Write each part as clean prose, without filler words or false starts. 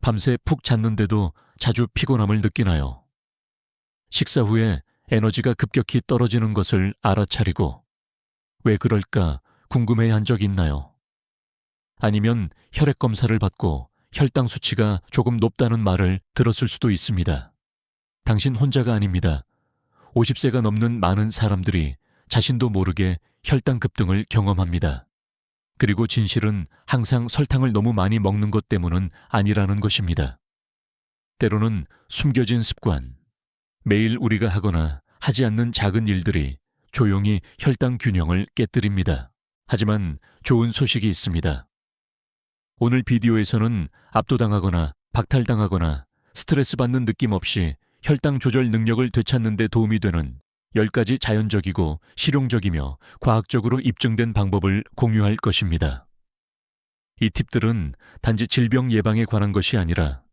밤새 푹 잤는데도 자주 피곤함을 느끼나요? 식사 후에 에너지가 급격히 떨어지는 것을 알아차리고 왜 그럴까 궁금해 한 적 있나요? 아니면 혈액 검사를 받고 혈당 수치가 조금 높다는 말을 들었을 수도 있습니다. 당신 혼자가 아닙니다. 50세가 넘는 많은 사람들이 자신도 모르게 혈당 급등을 경험합니다. 그리고 진실은 항상 설탕을 너무 많이 먹는 것 때문은 아니라는 것입니다. 때로는 숨겨진 습관, 매일 우리가 하거나 하지 않는 작은 일들이 조용히 혈당 균형을 깨뜨립니다. 하지만 좋은 소식이 있습니다. 오늘 비디오에서는 압도당하거나 박탈당하거나 스트레스 받는 느낌 없이 혈당 조절 능력을 되찾는 데 도움이 되는 10가지 자연적이고 실용적이며 과학적으로 입증된 방법을 공유할 것입니다. 이 팁들은 단지 질병 예방에 관한 것이 아니라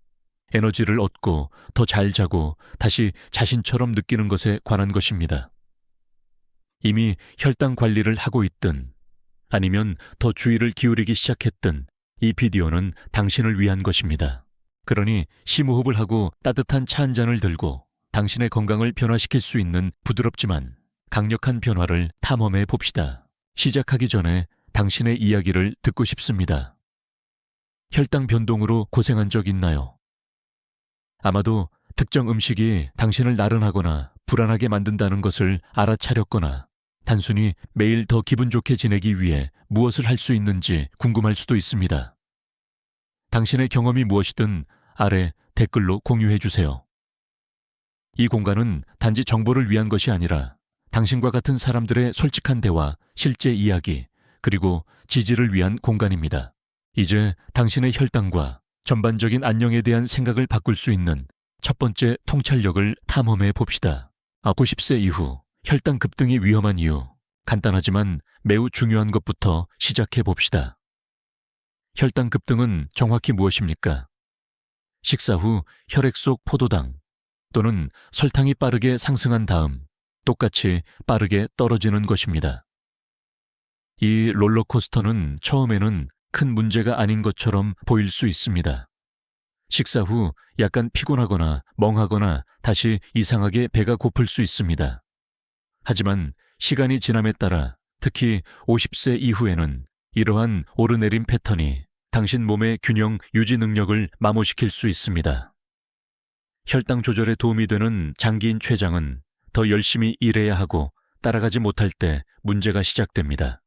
에너지를 얻고 더 잘 자고 다시 자신처럼 느끼는 것에 관한 것입니다. 이미 혈당 관리를 하고 있든 아니면 더 주의를 기울이기 시작했든 이 비디오는 당신을 위한 것입니다. 그러니 심호흡을 하고 따뜻한 차 한 잔을 들고 당신의 건강을 변화시킬 수 있는 부드럽지만 강력한 변화를 탐험해 봅시다. 시작하기 전에 당신의 이야기를 듣고 싶습니다. 혈당 변동으로 고생한 적 있나요? 아마도 특정 음식이 당신을 나른하거나 불안하게 만든다는 것을 알아차렸거나 단순히 매일 더 기분 좋게 지내기 위해 무엇을 할 수 있는지 궁금할 수도 있습니다. 당신의 경험이 무엇이든 아래 댓글로 공유해 주세요. 이 공간은 단지 정보를 위한 것이 아니라 당신과 같은 사람들의 솔직한 대화, 실제 이야기, 그리고 지지를 위한 공간입니다. 이제 당신의 혈당과 전반적인 안녕에 대한 생각을 바꿀 수 있는 첫 번째 통찰력을 탐험해 봅시다. 90세 이후 혈당 급등이 위험한 이유, 간단하지만 매우 중요한 것부터 시작해 봅시다. 혈당 급등은 정확히 무엇입니까? 식사 후 혈액 속 포도당 또는 설탕이 빠르게 상승한 다음 똑같이 빠르게 떨어지는 것입니다. 이 롤러코스터는 처음에는 큰 문제가 아닌 것처럼 보일 수 있습니다. 식사 후 약간 피곤하거나 멍하거나 다시 이상하게 배가 고플 수 있습니다. 하지만 시간이 지남에 따라 특히 50세 이후에는 이러한 오르내림 패턴이 당신 몸의 균형 유지 능력을 마모시킬 수 있습니다. 혈당 조절에 도움이 되는 장기인 췌장은 더 열심히 일해야 하고 따라가지 못할 때 문제가 시작됩니다.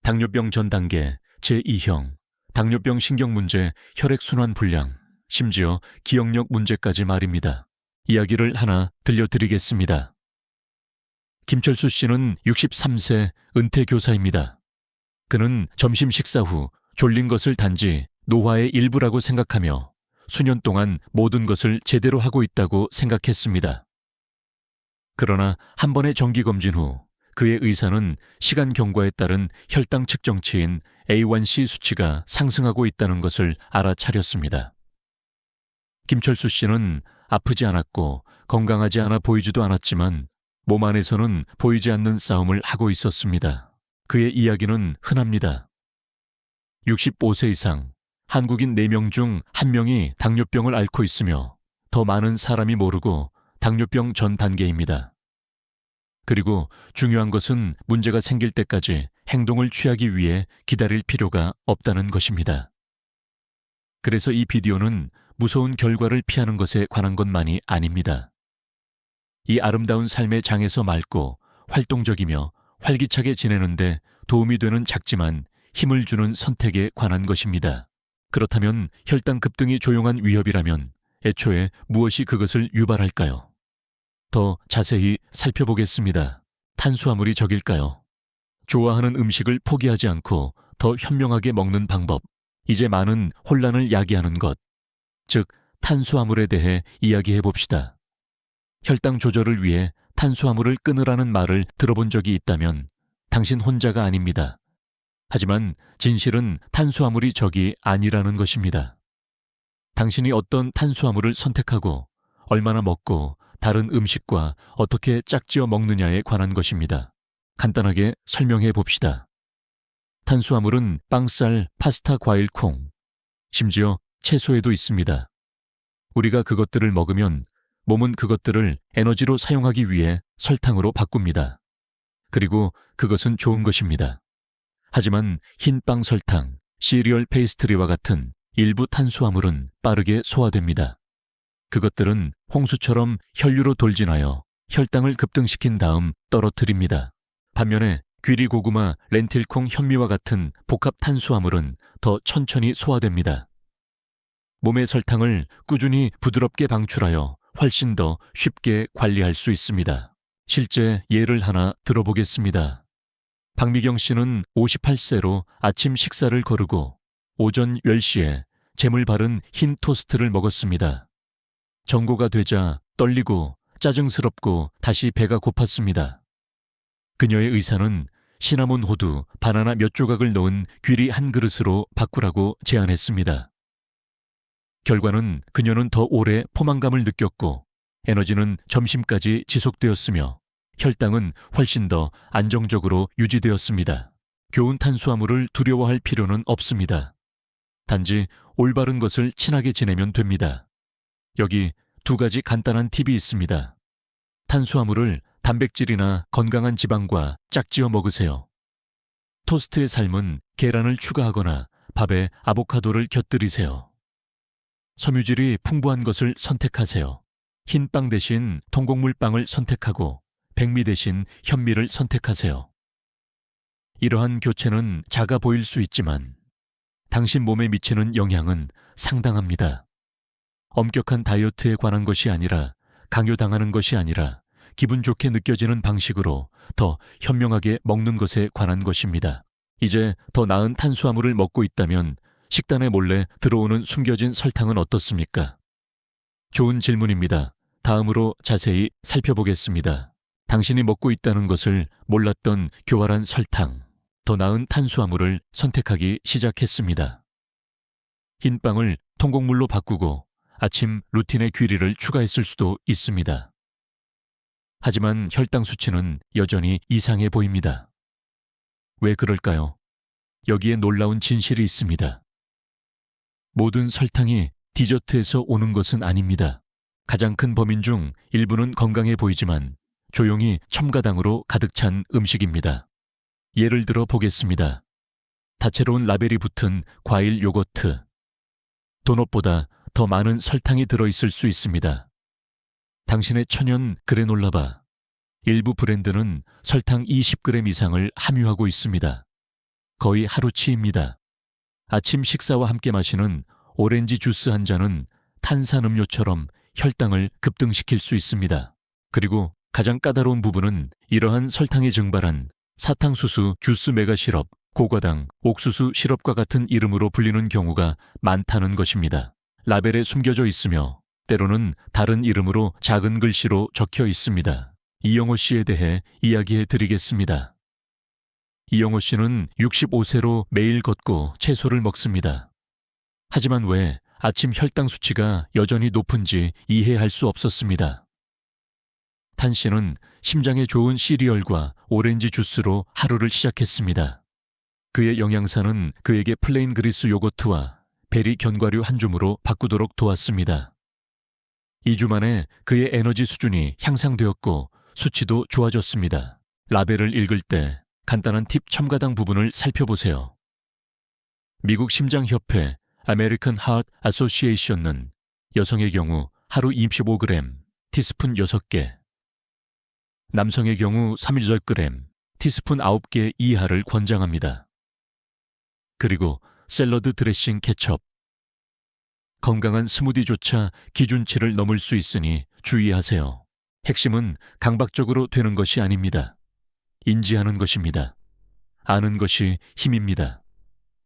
당뇨병 전 단계, 제2형, 당뇨병 신경문제, 혈액순환 불량, 심지어 기억력 문제까지 말입니다. 이야기를 하나 들려드리겠습니다. 김철수 씨는 63세 은퇴 교사입니다. 그는 점심 식사 후 졸린 것을 단지 노화의 일부라고 생각하며 수년 동안 모든 것을 제대로 하고 있다고 생각했습니다. 그러나 한 번의 정기검진 후 그의 의사는 시간 경과에 따른 혈당 측정치인 A1C 수치가 상승하고 있다는 것을 알아차렸습니다. 김철수 씨는 아프지 않았고 건강하지 않아 보이지도 않았지만 몸 안에서는 보이지 않는 싸움을 하고 있었습니다. 그의 이야기는 흔합니다. 65세 이상, 한국인 4명 중 1명이 당뇨병을 앓고 있으며 더 많은 사람이 모르고 당뇨병 전 단계입니다. 그리고 중요한 것은 문제가 생길 때까지 행동을 취하기 위해 기다릴 필요가 없다는 것입니다. 그래서 이 비디오는 무서운 결과를 피하는 것에 관한 것만이 아닙니다. 이 아름다운 삶의 장에서 맑고 활동적이며 활기차게 지내는데 도움이 되는 작지만 힘을 주는 선택에 관한 것입니다. 그렇다면 혈당 급등이 조용한 위협이라면 애초에 무엇이 그것을 유발할까요? 더 자세히 살펴보겠습니다. 탄수화물이 적일까요? 좋아하는 음식을 포기하지 않고 더 현명하게 먹는 방법, 이제 많은 혼란을 야기하는 것, 즉 탄수화물에 대해 이야기해 봅시다. 혈당 조절을 위해 탄수화물을 끊으라는 말을 들어본 적이 있다면 당신 혼자가 아닙니다. 하지만 진실은 탄수화물이 적이 아니라는 것입니다. 당신이 어떤 탄수화물을 선택하고 얼마나 먹고 다른 음식과 어떻게 짝지어 먹느냐에 관한 것입니다. 간단하게 설명해 봅시다. 탄수화물은 빵, 쌀, 파스타, 과일, 콩, 심지어 채소에도 있습니다. 우리가 그것들을 먹으면 몸은 그것들을 에너지로 사용하기 위해 설탕으로 바꿉니다. 그리고 그것은 좋은 것입니다. 하지만 흰빵 설탕, 시리얼 페이스트리와 같은 일부 탄수화물은 빠르게 소화됩니다. 그것들은 홍수처럼 혈류로 돌진하여 혈당을 급등시킨 다음 떨어뜨립니다. 반면에 귀리 고구마, 렌틸콩, 현미와 같은 복합 탄수화물은 더 천천히 소화됩니다. 몸의 설탕을 꾸준히 부드럽게 방출하여 훨씬 더 쉽게 관리할 수 있습니다. 실제 예를 하나 들어보겠습니다. 박미경 씨는 58세로 아침 식사를 거르고 오전 10시에 잼을 바른 흰 토스트를 먹었습니다. 정고가 되자 떨리고 짜증스럽고 다시 배가 고팠습니다. 그녀의 의사는 시나몬 호두, 바나나 몇 조각을 넣은 귀리 한 그릇으로 바꾸라고 제안했습니다. 결과는 그녀는 더 오래 포만감을 느꼈고 에너지는 점심까지 지속되었으며 혈당은 훨씬 더 안정적으로 유지되었습니다. 교훈 탄수화물을 두려워할 필요는 없습니다. 단지 올바른 것을 친하게 지내면 됩니다. 여기 두 가지 간단한 팁이 있습니다. 탄수화물을 단백질이나 건강한 지방과 짝지어 먹으세요. 토스트에 삶은 계란을 추가하거나 밥에 아보카도를 곁들이세요. 섬유질이 풍부한 것을 선택하세요. 흰빵 대신 통곡물빵을 선택하고 백미 대신 현미를 선택하세요. 이러한 교체는 작아 보일 수 있지만 당신 몸에 미치는 영향은 상당합니다. 엄격한 다이어트에 관한 것이 아니라 강요당하는 것이 아니라 기분 좋게 느껴지는 방식으로 더 현명하게 먹는 것에 관한 것입니다. 이제 더 나은 탄수화물을 먹고 있다면 식단에 몰래 들어오는 숨겨진 설탕은 어떻습니까? 좋은 질문입니다. 다음으로 자세히 살펴보겠습니다. 당신이 먹고 있다는 것을 몰랐던 교활한 설탕, 더 나은 탄수화물을 선택하기 시작했습니다. 흰빵을 통곡물로 바꾸고 아침 루틴에 귀리를 추가했을 수도 있습니다. 하지만 혈당 수치는 여전히 이상해 보입니다. 왜 그럴까요? 여기에 놀라운 진실이 있습니다. 모든 설탕이 디저트에서 오는 것은 아닙니다. 가장 큰 범인 중 일부는 건강해 보이지만 조용히 첨가당으로 가득 찬 음식입니다. 예를 들어 보겠습니다. 다채로운 라벨이 붙은 과일 요거트. 도넛보다 더 많은 설탕이 들어있을 수 있습니다. 당신의 천연 그래놀라바. 일부 브랜드는 설탕 20g 이상을 함유하고 있습니다. 거의 하루치입니다. 아침 식사와 함께 마시는 오렌지 주스 한 잔은 탄산음료처럼 혈당을 급등시킬 수 있습니다. 그리고 가장 까다로운 부분은 이러한 설탕이 증발한 사탕수수 주스 메가 시럽, 고과당, 옥수수 시럽과 같은 이름으로 불리는 경우가 많다는 것입니다. 라벨에 숨겨져 있으며 때로는 다른 이름으로 작은 글씨로 적혀 있습니다. 이영호 씨에 대해 이야기해 드리겠습니다. 이영호 씨는 65세로 매일 걷고 채소를 먹습니다. 하지만 왜 아침 혈당 수치가 여전히 높은지 이해할 수 없었습니다. 탄 씨는 심장에 좋은 시리얼과 오렌지 주스로 하루를 시작했습니다. 그의 영양사는 그에게 플레인 그리스 요거트와 베리 견과류 한 줌으로 바꾸도록 도왔습니다. 2주 만에 그의 에너지 수준이 향상되었고 수치도 좋아졌습니다. 라벨을 읽을 때 간단한 팁 첨가당 부분을 살펴보세요. 미국 심장협회 아메리칸 하트 애소시에이션은 여성의 경우 하루 25g, 티스푼 6개, 남성의 경우 3.8g, 티스푼 9개 이하를 권장합니다. 그리고 샐러드 드레싱 케첩. 건강한 스무디조차 기준치를 넘을 수 있으니 주의하세요. 핵심은 강박적으로 되는 것이 아닙니다. 인지하는 것입니다. 아는 것이 힘입니다.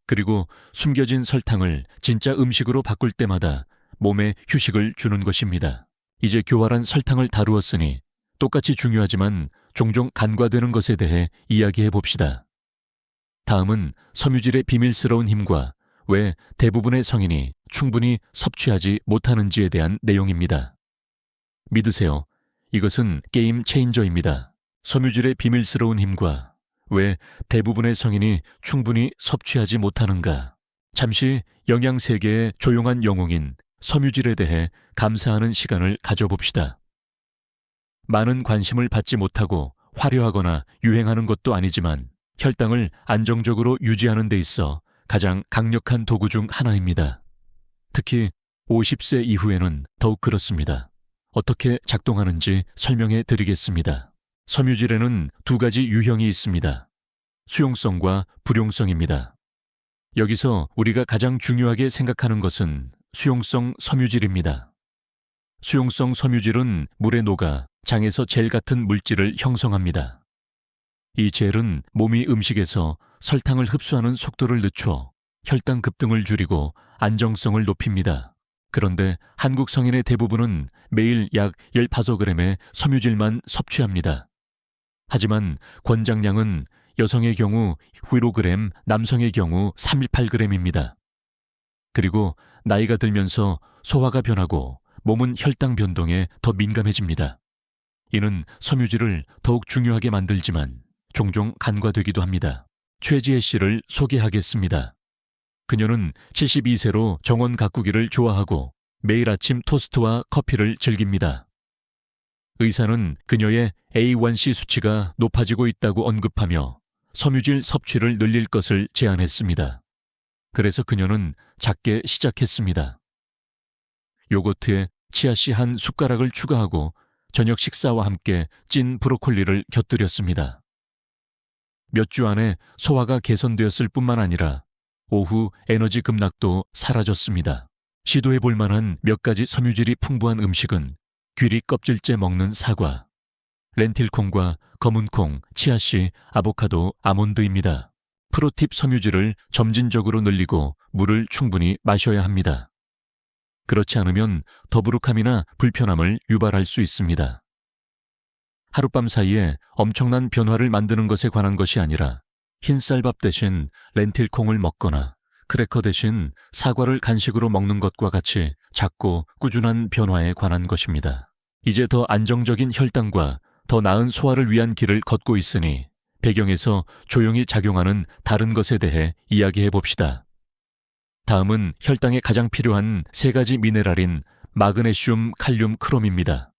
그리고 숨겨진 설탕을 진짜 음식으로 바꿀 때마다 몸에 휴식을 주는 것입니다. 이제 교활한 설탕을 다루었으니 똑같이 중요하지만 종종 간과되는 것에 대해 이야기해 봅시다. 다음은 섬유질의 비밀스러운 힘과 왜 대부분의 성인이 충분히 섭취하지 못하는지에 대한 내용입니다. 믿으세요. 이것은 게임 체인저입니다. 섬유질의 비밀스러운 힘과 왜 대부분의 성인이 충분히 섭취하지 못하는가. 잠시 영양세계의 조용한 영웅인 섬유질에 대해 감사하는 시간을 가져봅시다. 많은 관심을 받지 못하고 화려하거나 유행하는 것도 아니지만 혈당을 안정적으로 유지하는 데 있어 가장 강력한 도구 중 하나입니다. 특히 50세 이후에는 더욱 그렇습니다. 어떻게 작동하는지 설명해 드리겠습니다. 섬유질에는 두 가지 유형이 있습니다. 수용성과 불용성입니다. 여기서 우리가 가장 중요하게 생각하는 것은 수용성 섬유질입니다. 수용성 섬유질은 물에 녹아 장에서 젤 같은 물질을 형성합니다. 이 젤은 몸이 음식에서 설탕을 흡수하는 속도를 늦춰 혈당 급등을 줄이고 안정성을 높입니다. 그런데 한국 성인의 대부분은 매일 약 15g의 섬유질만 섭취합니다. 하지만 권장량은 여성의 경우 1g, 남성의 경우 318g입니다. 그리고 나이가 들면서 소화가 변하고 몸은 혈당 변동에 더 민감해집니다. 이는 섬유질을 더욱 중요하게 만들지만 종종 간과되기도 합니다. 최지혜 씨를 소개하겠습니다. 그녀는 72세로 정원 가꾸기를 좋아하고 매일 아침 토스트와 커피를 즐깁니다. 의사는 그녀의 A1C 수치가 높아지고 있다고 언급하며 섬유질 섭취를 늘릴 것을 제안했습니다. 그래서 그녀는 작게 시작했습니다. 요거트에 치아씨 한 숟가락을 추가하고 저녁 식사와 함께 찐 브로콜리를 곁들였습니다. 몇 주 안에 소화가 개선되었을 뿐만 아니라 오후 에너지 급락도 사라졌습니다. 시도해 볼 만한 몇 가지 섬유질이 풍부한 음식은 귀리 껍질째 먹는 사과, 렌틸콩과 검은콩, 치아씨, 아보카도, 아몬드입니다. 프로팁 섬유질을 점진적으로 늘리고 물을 충분히 마셔야 합니다. 그렇지 않으면 더부룩함이나 불편함을 유발할 수 있습니다. 하룻밤 사이에 엄청난 변화를 만드는 것에 관한 것이 아니라 흰쌀밥 대신 렌틸콩을 먹거나 크래커 대신 사과를 간식으로 먹는 것과 같이 작고 꾸준한 변화에 관한 것입니다. 이제 더 안정적인 혈당과 더 나은 소화를 위한 길을 걷고 있으니 배경에서 조용히 작용하는 다른 것에 대해 이야기해 봅시다. 다음은 혈당에 가장 필요한 세 가지 미네랄인 마그네슘, 칼륨, 크롬입니다.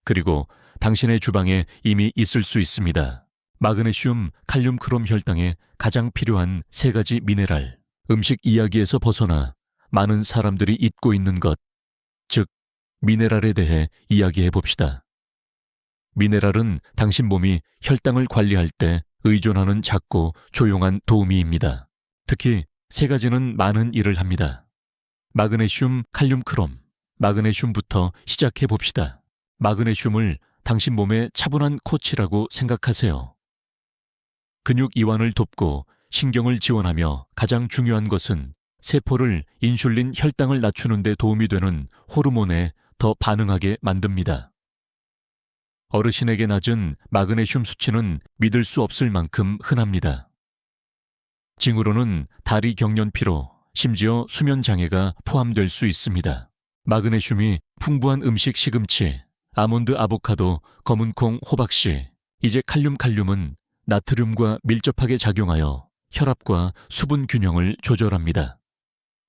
그리고 당신의 주방에 이미 있을 수 있습니다. 마그네슘, 칼륨, 크롬 혈당에 가장 필요한 세 가지 미네랄. 음식 이야기에서 벗어나 많은 사람들이 잊고 있는 것, 즉 미네랄에 대해 이야기해 봅시다. 미네랄은 당신 몸이 혈당을 관리할 때 의존하는 작고 조용한 도우미입니다. 특히 세 가지는 많은 일을 합니다. 마그네슘, 칼륨, 크롬. 마그네슘부터 시작해 봅시다. 마그네슘을 당신 몸의 차분한 코치라고 생각하세요. 근육 이완을 돕고 신경을 지원하며 가장 중요한 것은 세포를 인슐린 혈당을 낮추는 데 도움이 되는 호르몬에 더 반응하게 만듭니다. 어르신에게 낮은 마그네슘 수치는 믿을 수 없을 만큼 흔합니다. 징후로는 다리 경련피로, 심지어 수면 장애가 포함될 수 있습니다. 마그네슘이 풍부한 음식 시금치, 아몬드, 아보카도, 검은콩, 호박씨, 이제 칼륨은 나트륨과 밀접하게 작용하여 혈압과 수분 균형을 조절합니다.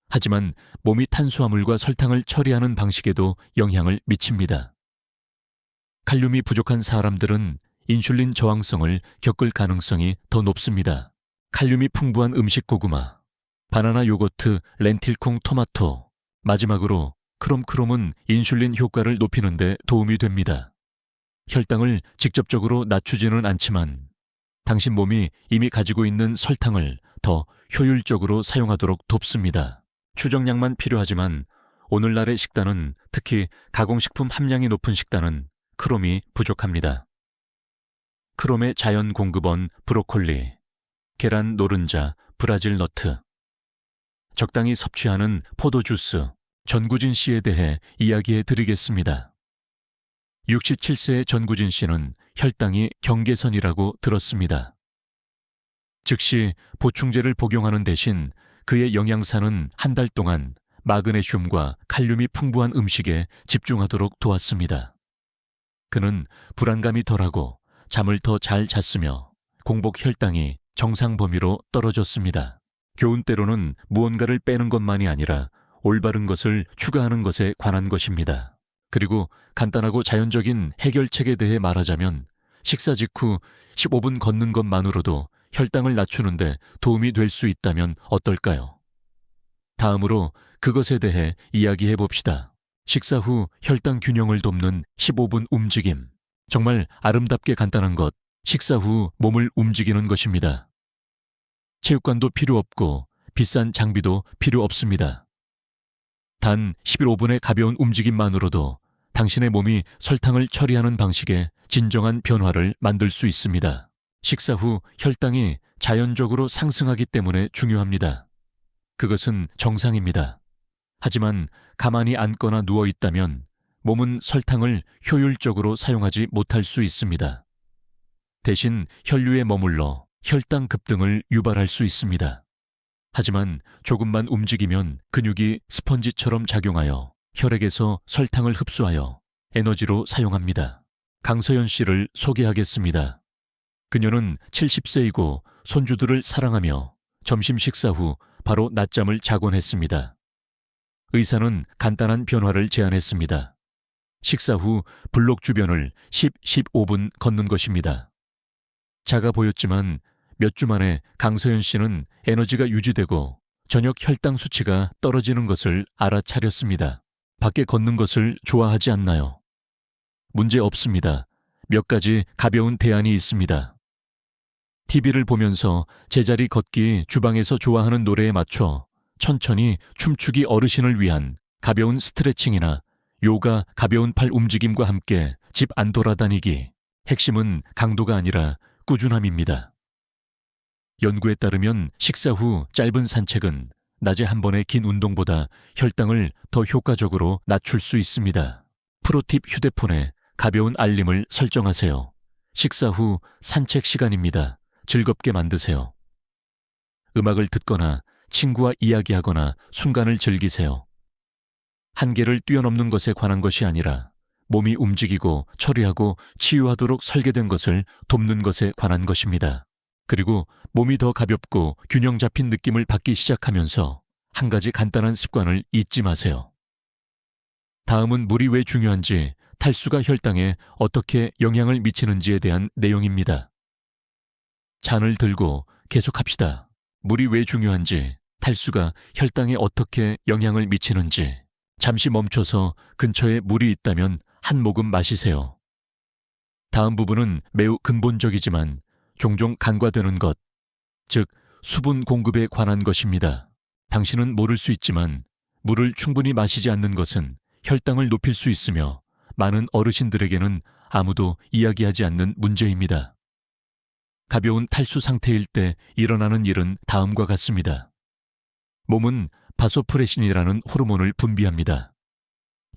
하지만 몸이 탄수화물과 설탕을 처리하는 방식에도 영향을 미칩니다. 칼륨이 부족한 사람들은 인슐린 저항성을 겪을 가능성이 더 높습니다. 칼륨이 풍부한 음식 고구마, 바나나 요거트, 렌틸콩, 토마토, 마지막으로 크롬은 인슐린 효과를 높이는 데 도움이 됩니다. 혈당을 직접적으로 낮추지는 않지만 당신 몸이 이미 가지고 있는 설탕을 더 효율적으로 사용하도록 돕습니다. 추정량만 필요하지만 오늘날의 식단은, 특히 가공식품 함량이 높은 식단은 크롬이 부족합니다. 크롬의 자연 공급원 브로콜리, 계란 노른자, 브라질 너트, 적당히 섭취하는 포도주스, 전구진 씨에 대해 이야기해 드리겠습니다. 67세의 전구진 씨는 혈당이 경계선이라고 들었습니다. 즉시 보충제를 복용하는 대신 그의 영양사는 한 달 동안 마그네슘과 칼륨이 풍부한 음식에 집중하도록 도왔습니다. 그는 불안감이 덜하고 잠을 더 잘 잤으며 공복 혈당이 정상 범위로 떨어졌습니다. 교훈 때로는 무언가를 빼는 것만이 아니라 올바른 것을 추가하는 것에 관한 것입니다. 그리고 간단하고 자연적인 해결책에 대해 말하자면 식사 직후 15분 걷는 것만으로도 혈당을 낮추는데 도움이 될 수 있다면 어떨까요? 다음으로 그것에 대해 이야기해 봅시다. 식사 후 혈당 균형을 돕는 15분 움직임. 정말 아름답게 간단한 것, 식사 후 몸을 움직이는 것입니다. 체육관도 필요 없고 비싼 장비도 필요 없습니다. 단 15분의 가벼운 움직임만으로도 당신의 몸이 설탕을 처리하는 방식에 진정한 변화를 만들 수 있습니다. 식사 후 혈당이 자연적으로 상승하기 때문에 중요합니다. 그것은 정상입니다. 하지만 가만히 앉거나 누워 있다면 몸은 설탕을 효율적으로 사용하지 못할 수 있습니다. 대신 혈류에 머물러 혈당 급등을 유발할 수 있습니다. 하지만 조금만 움직이면 근육이 스펀지처럼 작용하여 혈액에서 설탕을 흡수하여 에너지로 사용합니다. 강서연 씨를 소개하겠습니다. 그녀는 70세이고 손주들을 사랑하며 점심 식사 후 바로 낮잠을 자곤 했습니다. 의사는 간단한 변화를 제안했습니다. 식사 후 블록 주변을 15분 걷는 것입니다. 작아 보였지만 몇 주 만에 강서연 씨는 에너지가 유지되고 저녁 혈당 수치가 떨어지는 것을 알아차렸습니다. 밖에 걷는 것을 좋아하지 않나요? 문제 없습니다. 몇 가지 가벼운 대안이 있습니다. TV를 보면서 제자리 걷기 주방에서 좋아하는 노래에 맞춰 천천히 춤추기 어르신을 위한 가벼운 스트레칭이나 요가 가벼운 팔 움직임과 함께 집 안 돌아다니기. 핵심은 강도가 아니라 꾸준함입니다. 연구에 따르면 식사 후 짧은 산책은 낮에 한 번의 긴 운동보다 혈당을 더 효과적으로 낮출 수 있습니다. 프로팁 휴대폰에 가벼운 알림을 설정하세요. 식사 후 산책 시간입니다. 즐겁게 만드세요. 음악을 듣거나 친구와 이야기하거나 순간을 즐기세요. 한계를 뛰어넘는 것에 관한 것이 아니라 몸이 움직이고 처리하고 치유하도록 설계된 것을 돕는 것에 관한 것입니다. 그리고 몸이 더 가볍고 균형 잡힌 느낌을 받기 시작하면서 한 가지 간단한 습관을 잊지 마세요. 다음은 물이 왜 중요한지, 탈수가 혈당에 어떻게 영향을 미치는지에 대한 내용입니다. 잔을 들고 계속합시다. 물이 왜 중요한지, 탈수가 혈당에 어떻게 영향을 미치는지, 잠시 멈춰서 근처에 물이 있다면 한 모금 마시세요. 다음 부분은 매우 근본적이지만 종종 간과되는 것, 즉 수분 공급에 관한 것입니다. 당신은 모를 수 있지만 물을 충분히 마시지 않는 것은 혈당을 높일 수 있으며 많은 어르신들에게는 아무도 이야기하지 않는 문제입니다. 가벼운 탈수 상태일 때 일어나는 일은 다음과 같습니다. 몸은 바소프레신이라는 호르몬을 분비합니다.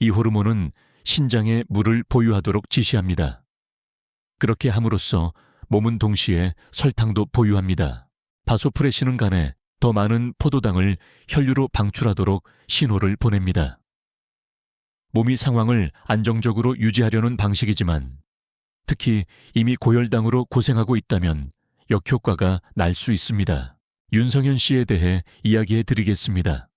이 호르몬은 신장에 물을 보유하도록 지시합니다. 그렇게 함으로써 몸은 동시에 설탕도 보유합니다. 바소프레신은 간에 더 많은 포도당을 혈류로 방출하도록 신호를 보냅니다. 몸이 상황을 안정적으로 유지하려는 방식이지만 특히 이미 고혈당으로 고생하고 있다면 역효과가 날 수 있습니다. 윤성현 씨에 대해 이야기해 드리겠습니다.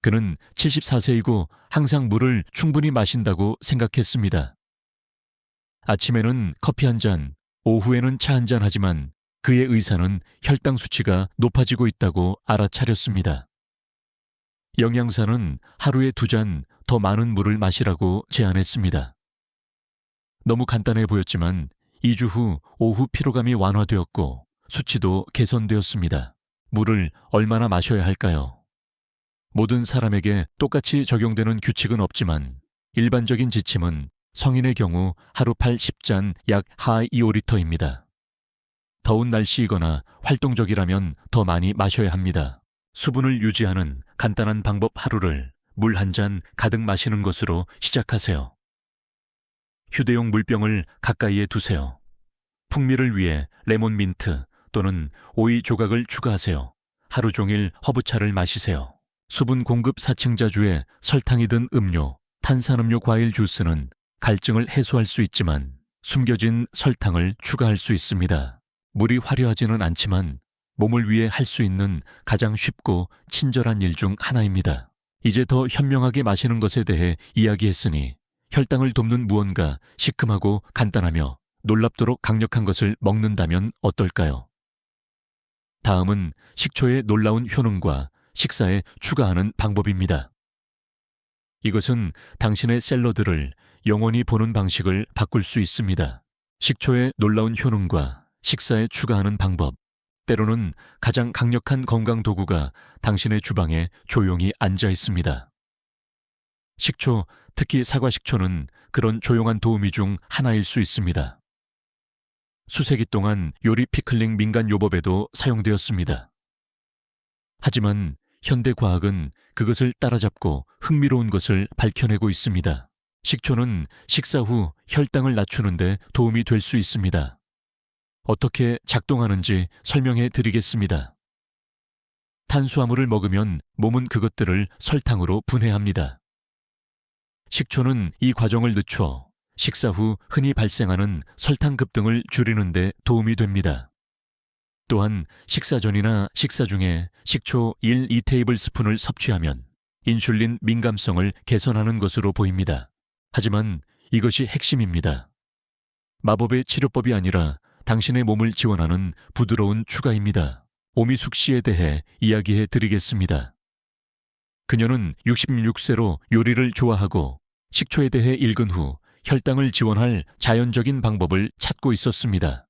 그는 74세이고 항상 물을 충분히 마신다고 생각했습니다. 아침에는 커피 한 잔, 오후에는 차 한 잔 하지만 그의 의사는 혈당 수치가 높아지고 있다고 알아차렸습니다. 영양사는 하루에 2잔 더 많은 물을 마시라고 제안했습니다. 너무 간단해 보였지만 2주 후 오후 피로감이 완화되었고 수치도 개선되었습니다. 물을 얼마나 마셔야 할까요? 모든 사람에게 똑같이 적용되는 규칙은 없지만 일반적인 지침은 성인의 경우 하루 10잔 약 하 2~5리터입니다. 더운 날씨이거나 활동적이라면 더 많이 마셔야 합니다. 수분을 유지하는 간단한 방법 하루를 물 한 잔 가득 마시는 것으로 시작하세요. 휴대용 물병을 가까이에 두세요. 풍미를 위해 레몬 민트 또는 오이 조각을 추가하세요. 하루 종일 허브차를 마시세요. 수분 공급 사층자주에 설탕이 든 음료, 탄산음료 과일 주스는 갈증을 해소할 수 있지만 숨겨진 설탕을 추가할 수 있습니다. 물이 화려하지는 않지만 몸을 위해 할 수 있는 가장 쉽고 친절한 일 중 하나입니다. 이제 더 현명하게 마시는 것에 대해 이야기했으니 혈당을 돕는 무언가 시큼하고 간단하며 놀랍도록 강력한 것을 먹는다면 어떨까요? 다음은 식초의 놀라운 효능과 식사에 추가하는 방법입니다. 이것은 당신의 샐러드를 영원히 보는 방식을 바꿀 수 있습니다. 식초의 놀라운 효능과 식사에 추가하는 방법. 때로는 가장 강력한 건강 도구가 당신의 주방에 조용히 앉아 있습니다. 식초, 특히 사과 식초는 그런 조용한 도우미 중 하나일 수 있습니다. 수세기 동안 요리 피클링 민간 요법에도 사용되었습니다. 하지만 현대 과학은 그것을 따라잡고 흥미로운 것을 밝혀내고 있습니다. 식초는 식사 후 혈당을 낮추는 데 도움이 될 수 있습니다. 어떻게 작동하는지 설명해 드리겠습니다. 탄수화물을 먹으면 몸은 그것들을 설탕으로 분해합니다. 식초는 이 과정을 늦춰 식사 후 흔히 발생하는 설탕 급등을 줄이는 데 도움이 됩니다. 또한 식사 전이나 식사 중에 식초 1, 2테이블스푼을 섭취하면 인슐린 민감성을 개선하는 것으로 보입니다. 하지만 이것이 핵심입니다. 마법의 치료법이 아니라 당신의 몸을 지원하는 부드러운 추가입니다. 오미숙 씨에 대해 이야기해 드리겠습니다. 그녀는 66세로 요리를 좋아하고 식초에 대해 읽은 후 혈당을 지원할 자연적인 방법을 찾고 있었습니다.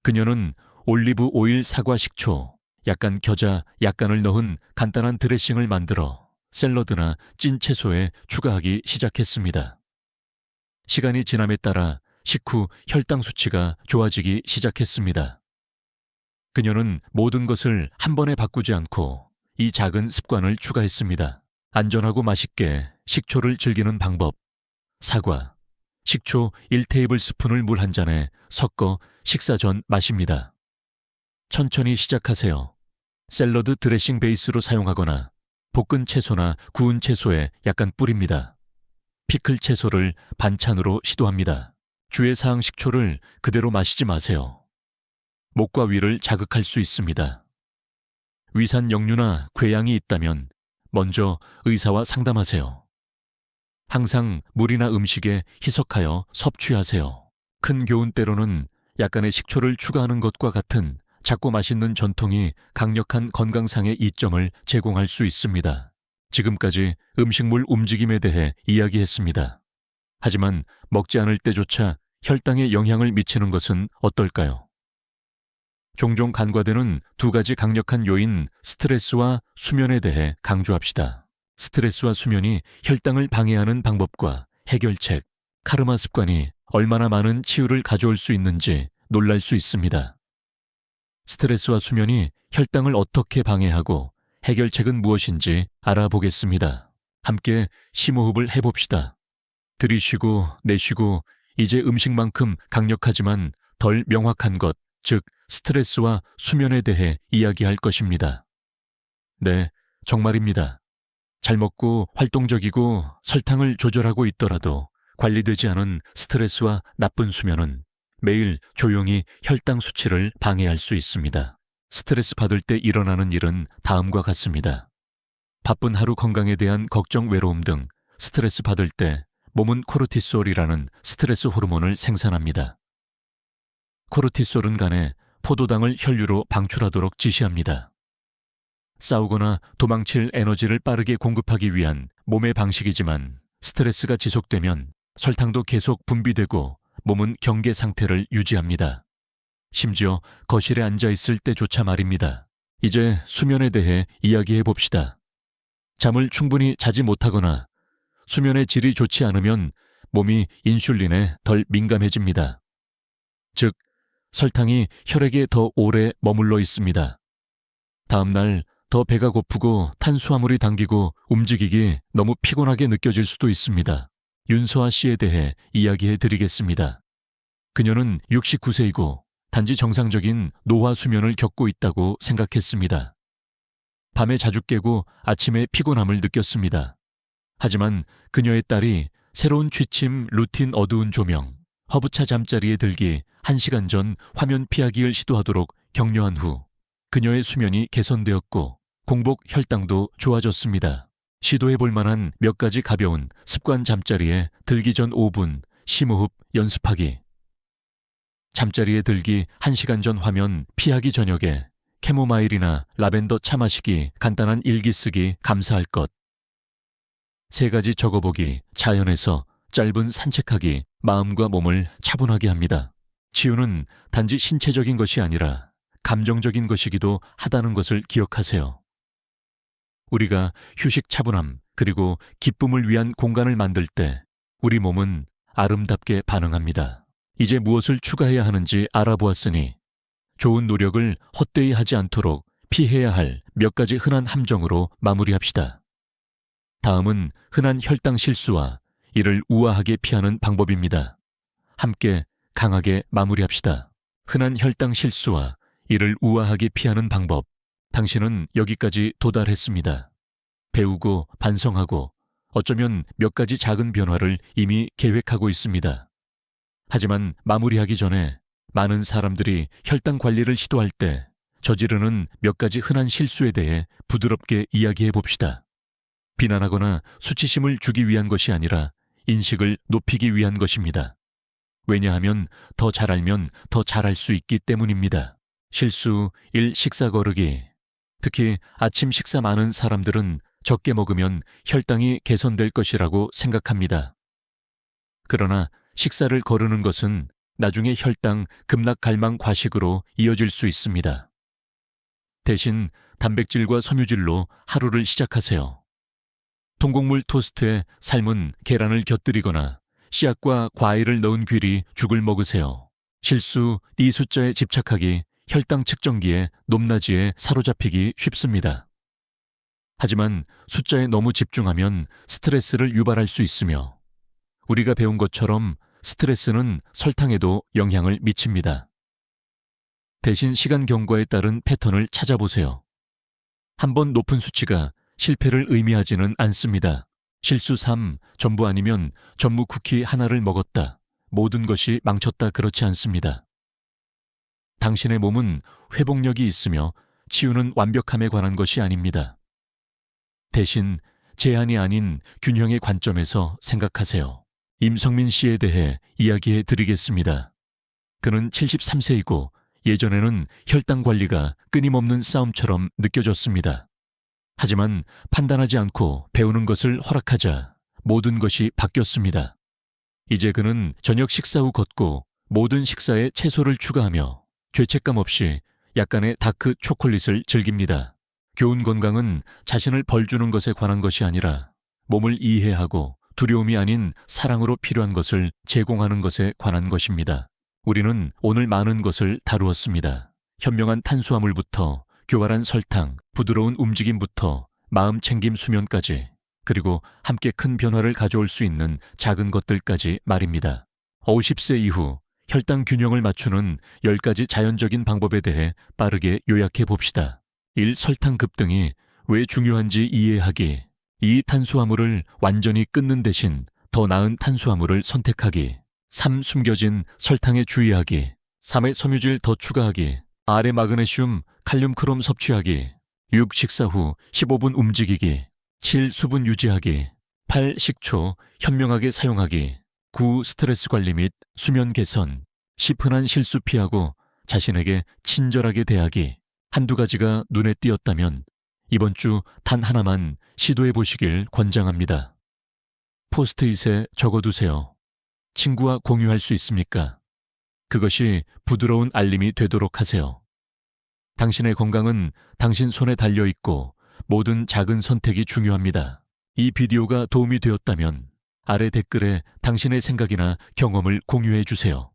그녀는 올리브 오일 사과 식초, 약간 겨자, 약간을 넣은 간단한 드레싱을 만들어 샐러드나 찐 채소에 추가하기 시작했습니다. 시간이 지남에 따라 식후 혈당 수치가 좋아지기 시작했습니다. 그녀는 모든 것을 한 번에 바꾸지 않고 이 작은 습관을 추가했습니다. 안전하고 맛있게 식초를 즐기는 방법. 사과, 식초 1테이블스푼을 물 한 잔에 섞어 식사 전 마십니다. 천천히 시작하세요. 샐러드 드레싱 베이스로 사용하거나 볶은 채소나 구운 채소에 약간 뿌립니다. 피클 채소를 반찬으로 시도합니다. 주의사항 식초를 그대로 마시지 마세요. 목과 위를 자극할 수 있습니다. 위산 역류나 궤양이 있다면 먼저 의사와 상담하세요. 항상 물이나 음식에 희석하여 섭취하세요. 큰 교훈 때로는 약간의 식초를 추가하는 것과 같은 작고 맛있는 전통이 강력한 건강상의 이점을 제공할 수 있습니다. 지금까지 음식물 움직임에 대해 이야기했습니다. 하지만 먹지 않을 때조차 혈당에 영향을 미치는 것은 어떨까요? 종종 간과되는 두 가지 강력한 요인, 스트레스와 수면에 대해 강조합시다. 스트레스와 수면이 혈당을 방해하는 방법과 해결책, 카르마 습관이 얼마나 많은 치유를 가져올 수 있는지 놀랄 수 있습니다. 스트레스와 수면이 혈당을 어떻게 방해하고 해결책은 무엇인지 알아보겠습니다. 함께 심호흡을 해봅시다. 들이쉬고 내쉬고 이제 음식만큼 강력하지만 덜 명확한 것, 즉 스트레스와 수면에 대해 이야기할 것입니다. 네, 정말입니다. 잘 먹고 활동적이고 설탕을 조절하고 있더라도 관리되지 않은 스트레스와 나쁜 수면은 매일 조용히 혈당 수치를 방해할 수 있습니다. 스트레스 받을 때 일어나는 일은 다음과 같습니다. 바쁜 하루 건강에 대한 걱정, 외로움 등 스트레스 받을 때 몸은 코르티솔이라는 스트레스 호르몬을 생산합니다. 코르티솔은 간에 포도당을 혈류로 방출하도록 지시합니다. 싸우거나 도망칠 에너지를 빠르게 공급하기 위한 몸의 방식이지만 스트레스가 지속되면 설탕도 계속 분비되고 몸은 경계 상태를 유지합니다. 심지어 거실에 앉아 있을 때조차 말입니다. 이제 수면에 대해 이야기해 봅시다. 잠을 충분히 자지 못하거나 수면의 질이 좋지 않으면 몸이 인슐린에 덜 민감해집니다. 즉, 설탕이 혈액에 더 오래 머물러 있습니다. 다음 날 더 배가 고프고 탄수화물이 당기고 움직이기 너무 피곤하게 느껴질 수도 있습니다. 윤서아 씨에 대해 이야기해 드리겠습니다. 그녀는 69세이고 단지 정상적인 노화 수면을 겪고 있다고 생각했습니다. 밤에 자주 깨고 아침에 피곤함을 느꼈습니다. 하지만 그녀의 딸이 새로운 취침, 루틴, 어두운 조명, 허브차 잠자리에 들기 1시간 전 화면 피하기를 시도하도록 격려한 후 그녀의 수면이 개선되었고 공복 혈당도 좋아졌습니다. 시도해 볼 만한 몇 가지 가벼운 습관 잠자리에 들기 전 5분 심호흡 연습하기. 잠자리에 들기 1시간 전 화면 피하기. 저녁에 캐모마일이나 라벤더 차 마시기, 간단한 일기 쓰기, 감사할 것. 3가지 적어보기, 자연에서 짧은 산책하기, 마음과 몸을 차분하게 합니다. 치유는 단지 신체적인 것이 아니라 감정적인 것이기도 하다는 것을 기억하세요. 우리가 휴식, 차분함, 그리고 기쁨을 위한 공간을 만들 때 우리 몸은 아름답게 반응합니다. 이제 무엇을 추가해야 하는지 알아보았으니 좋은 노력을 헛되이 하지 않도록 피해야 할 몇 가지 흔한 함정으로 마무리합시다. 다음은 흔한 혈당 실수와 이를 우아하게 피하는 방법입니다. 함께 강하게 마무리합시다. 흔한 혈당 실수와 이를 우아하게 피하는 방법. 당신은 여기까지 도달했습니다. 배우고 반성하고 어쩌면 몇 가지 작은 변화를 이미 계획하고 있습니다. 하지만 마무리하기 전에 많은 사람들이 혈당 관리를 시도할 때 저지르는 몇 가지 흔한 실수에 대해 부드럽게 이야기해 봅시다. 비난하거나 수치심을 주기 위한 것이 아니라 인식을 높이기 위한 것입니다. 왜냐하면 더 잘 알면 더 잘할 수 있기 때문입니다. 실수 1. 식사 거르기. 특히 아침 식사 많은 사람들은 적게 먹으면 혈당이 개선될 것이라고 생각합니다. 그러나 식사를 거르는 것은 나중에 혈당 급락 갈망 과식으로 이어질 수 있습니다. 대신 단백질과 섬유질로 하루를 시작하세요. 통곡물 토스트에 삶은 계란을 곁들이거나 씨앗과 과일을 넣은 귀리 죽을 먹으세요. 실수 D 숫자에 집착하기. 혈당 측정기에 높낮이에 사로잡히기 쉽습니다. 하지만 숫자에 너무 집중하면 스트레스를 유발할 수 있으며 우리가 배운 것처럼 스트레스는 설탕에도 영향을 미칩니다. 대신 시간 경과에 따른 패턴을 찾아보세요. 한번 높은 수치가 실패를 의미하지는 않습니다. 실수 3. 전부 아니면 전무 쿠키 하나를 먹었다. 모든 것이 망쳤다. 그렇지 않습니다. 당신의 몸은 회복력이 있으며 치유는 완벽함에 관한 것이 아닙니다. 대신 제한이 아닌 균형의 관점에서 생각하세요. 임성민 씨에 대해 이야기해 드리겠습니다. 그는 73세이고 예전에는 혈당 관리가 끊임없는 싸움처럼 느껴졌습니다. 하지만 판단하지 않고 배우는 것을 허락하자 모든 것이 바뀌었습니다. 이제 그는 저녁 식사 후 걷고 모든 식사에 채소를 추가하며 죄책감 없이 약간의 다크 초콜릿을 즐깁니다. 교훈 건강은 자신을 벌주는 것에 관한 것이 아니라 몸을 이해하고 두려움이 아닌 사랑으로 필요한 것을 제공하는 것에 관한 것입니다. 우리는 오늘 많은 것을 다루었습니다. 현명한 탄수화물부터 교활한 설탕, 부드러운 움직임부터 마음 챙김 수면까지, 그리고 함께 큰 변화를 가져올 수 있는 작은 것들까지 말입니다. 50세 이후 혈당 균형을 맞추는 10가지 자연적인 방법에 대해 빠르게 요약해 봅시다. 1. 설탕 급등이 왜 중요한지 이해하기. 2. 탄수화물을 완전히 끊는 대신 더 나은 탄수화물을 선택하기. 3. 숨겨진 설탕에 주의하기. 3의 섬유질 더 추가하기. 아래 마그네슘, 칼륨, 크롬 섭취하기. 6. 식사 후 15분 움직이기. 7. 수분 유지하기. 8. 식초 현명하게 사용하기. 9. 스트레스 관리 및 수면 개선. 10. 흔한 실수 피하고 자신에게 친절하게 대하기. 한두 가지가 눈에 띄었다면 이번 주 단 하나만 시도해 보시길 권장합니다. 포스트잇에 적어두세요. 친구와 공유할 수 있습니까? 그것이 부드러운 알림이 되도록 하세요. 당신의 건강은 당신 손에 달려 있고 모든 작은 선택이 중요합니다. 이 비디오가 도움이 되었다면 아래 댓글에 당신의 생각이나 경험을 공유해 주세요.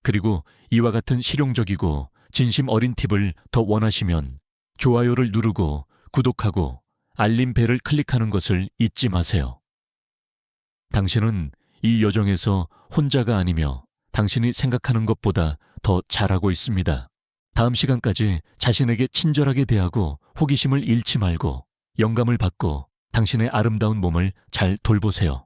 그리고 이와 같은 실용적이고 진심 어린 팁을 더 원하시면 좋아요를 누르고 구독하고 알림 벨을 클릭하는 것을 잊지 마세요. 당신은 이 여정에서 혼자가 아니며 당신이 생각하는 것보다 더 잘하고 있습니다. 다음 시간까지 자신에게 친절하게 대하고 호기심을 잃지 말고 영감을 받고 당신의 아름다운 몸을 잘 돌보세요.